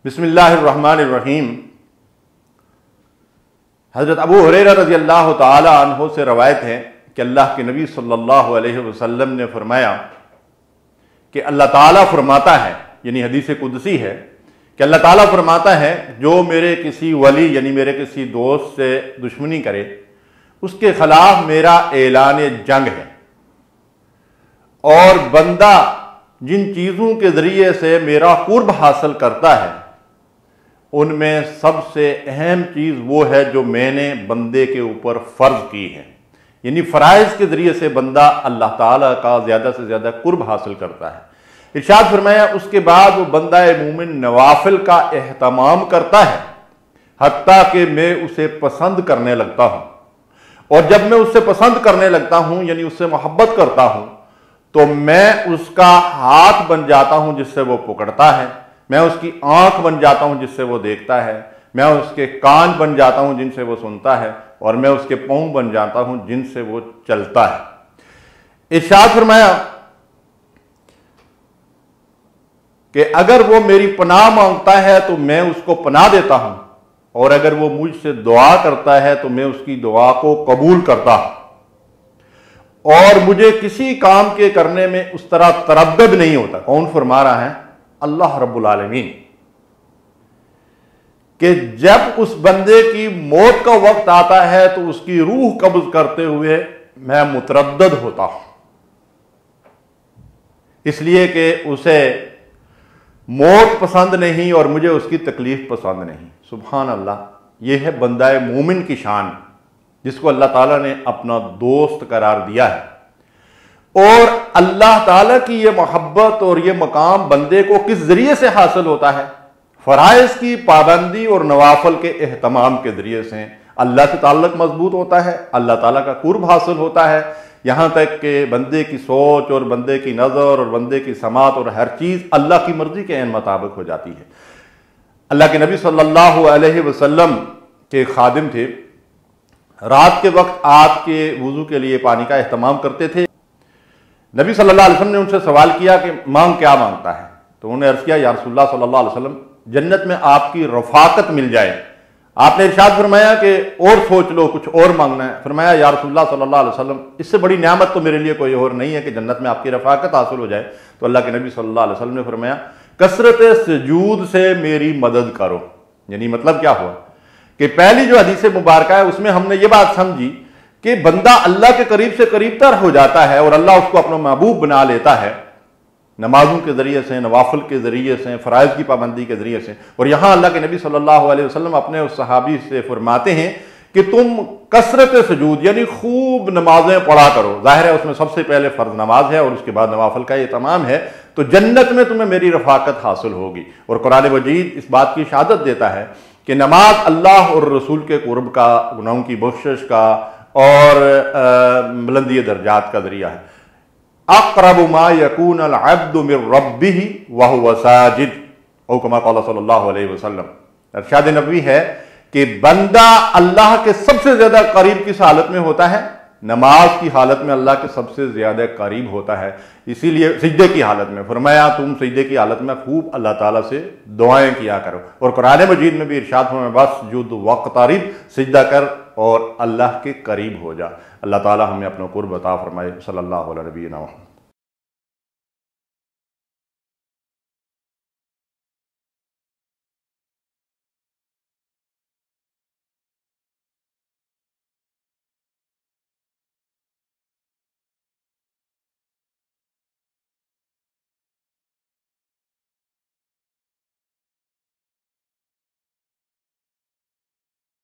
بسم اللہ الرحمن الرحیم۔ حضرت ابو ہریرہ رضی اللہ تعالی عنہ سے روایت ہے کہ اللہ کے نبی صلی اللہ علیہ وسلم نے فرمایا کہ اللہ تعالیٰ فرماتا ہے، یعنی حدیث قدسی ہے کہ اللہ تعالیٰ فرماتا ہے جو میرے کسی ولی یعنی میرے کسی دوست سے دشمنی کرے اس کے خلاف میرا اعلان جنگ ہے، اور بندہ جن چیزوں کے ذریعے سے میرا قرب حاصل کرتا ہے ان میں سب سے اہم چیز وہ ہے جو میں نے بندے کے اوپر فرض کی ہے، یعنی فرائض کے ذریعے سے بندہ اللہ تعالیٰ کا زیادہ سے زیادہ قرب حاصل کرتا ہے۔ ارشاد فرمایا اس کے بعد وہ بندہ مومن نوافل کا اہتمام کرتا ہے حتیٰ کہ میں اسے پسند کرنے لگتا ہوں، اور جب میں اس سے پسند کرنے لگتا ہوں یعنی اس سے محبت کرتا ہوں تو میں اس کا ہاتھ بن جاتا ہوں جس سے وہ پکڑتا ہے، میں اس کی آنکھ بن جاتا ہوں جس سے وہ دیکھتا ہے، میں اس کے کان بن جاتا ہوں جن سے وہ سنتا ہے، اور میں اس کے پاؤں بن جاتا ہوں جن سے وہ چلتا ہے۔ ارشاد فرمایا کہ اگر وہ میری پناہ مانگتا ہے تو میں اس کو پناہ دیتا ہوں، اور اگر وہ مجھ سے دعا کرتا ہے تو میں اس کی دعا کو قبول کرتا ہوں، اور مجھے کسی کام کے کرنے میں اس طرح تردد نہیں ہوتا۔ کون فرما رہا ہے؟ اللہ رب العالمین، کہ جب اس بندے کی موت کا وقت آتا ہے تو اس کی روح قبض کرتے ہوئے میں متردد ہوتا ہوں، اس لیے کہ اسے موت پسند نہیں اور مجھے اس کی تکلیف پسند نہیں۔ سبحان اللہ، یہ ہے بندہ مومن کی شان جس کو اللہ تعالیٰ نے اپنا دوست قرار دیا ہے، اور اللہ تعالیٰ کی یہ محبت اور یہ مقام بندے کو کس ذریعے سے حاصل ہوتا ہے؟ فرائض کی پابندی اور نوافل کے اہتمام کے ذریعے سے اللہ سے تعلق مضبوط ہوتا ہے، اللہ تعالیٰ کا قرب حاصل ہوتا ہے، یہاں تک کہ بندے کی سوچ اور بندے کی نظر اور بندے کی سماعت اور ہر چیز اللہ کی مرضی کے عین مطابق ہو جاتی ہے۔ اللہ کے نبی صلی اللہ علیہ وسلم کے خادم تھے، رات کے وقت آپ کے وضو کے لیے پانی کا اہتمام کرتے تھے۔ نبی صلی اللہ علیہ وسلم نے ان سے سوال کیا کہ مانگ کیا مانگتا ہے؟ تو انہوں نے عرض کیا یا رسول اللہ صلی اللہ علیہ وسلم جنت میں آپ کی رفاقت مل جائے۔ آپ نے ارشاد فرمایا کہ اور سوچ لو، کچھ اور مانگنا ہے۔ فرمایا یا رسول اللہ صلی اللہ علیہ وسلم اس سے بڑی نعمت تو میرے لیے کوئی اور نہیں ہے کہ جنت میں آپ کی رفاقت حاصل ہو جائے۔ تو اللہ کے نبی صلی اللہ علیہ وسلم نے فرمایا کثرت سجود سے میری مدد کرو۔ یعنی مطلب کیا ہوا کہ پہلی جو حدیث مبارکہ ہے اس میں ہم نے یہ بات سمجھی کہ بندہ اللہ کے قریب سے قریب تر ہو جاتا ہے اور اللہ اس کو اپنا محبوب بنا لیتا ہے نمازوں کے ذریعے سے، نوافل کے ذریعے سے، فرائض کی پابندی کے ذریعے سے۔ اور یہاں اللہ کے نبی صلی اللہ علیہ وسلم اپنے اس صحابی سے فرماتے ہیں کہ تم کثرت سجود یعنی خوب نمازیں پڑھا کرو۔ ظاہر ہے اس میں سب سے پہلے فرض نماز ہے اور اس کے بعد نوافل کا یہ تمام ہے، تو جنت میں تمہیں میری رفاقت حاصل ہوگی۔ اور قرآن مجید اس بات کی شہادت دیتا ہے کہ نماز اللہ اور رسول کے قرب کا، گناہوں کی بخشش کا اور بلندی درجات کا ذریعہ ہے۔ اقرب ما یکون العبد من ربہ وہو ساجد، او کما قال صلی اللہ علیہ وسلم۔ ارشاد نبوی ہے کہ بندہ اللہ کے سب سے زیادہ قریب کس حالت میں ہوتا ہے؟ نماز کی حالت میں اللہ کے سب سے زیادہ قریب ہوتا ہے، اسی لیے سجدے کی حالت میں فرمایا تم سجدے کی حالت میں خوب اللہ تعالیٰ سے دعائیں کیا کرو۔ اور قرآن مجید میں بھی ارشاد فرمایا بس جد وقترب، سجدہ کر اور اللہ کے قریب ہو جا۔ اللہ تعالیٰ ہمیں اپنا قرب عطا فرمائے۔ صلی اللہ علیہ نبینا محمد۔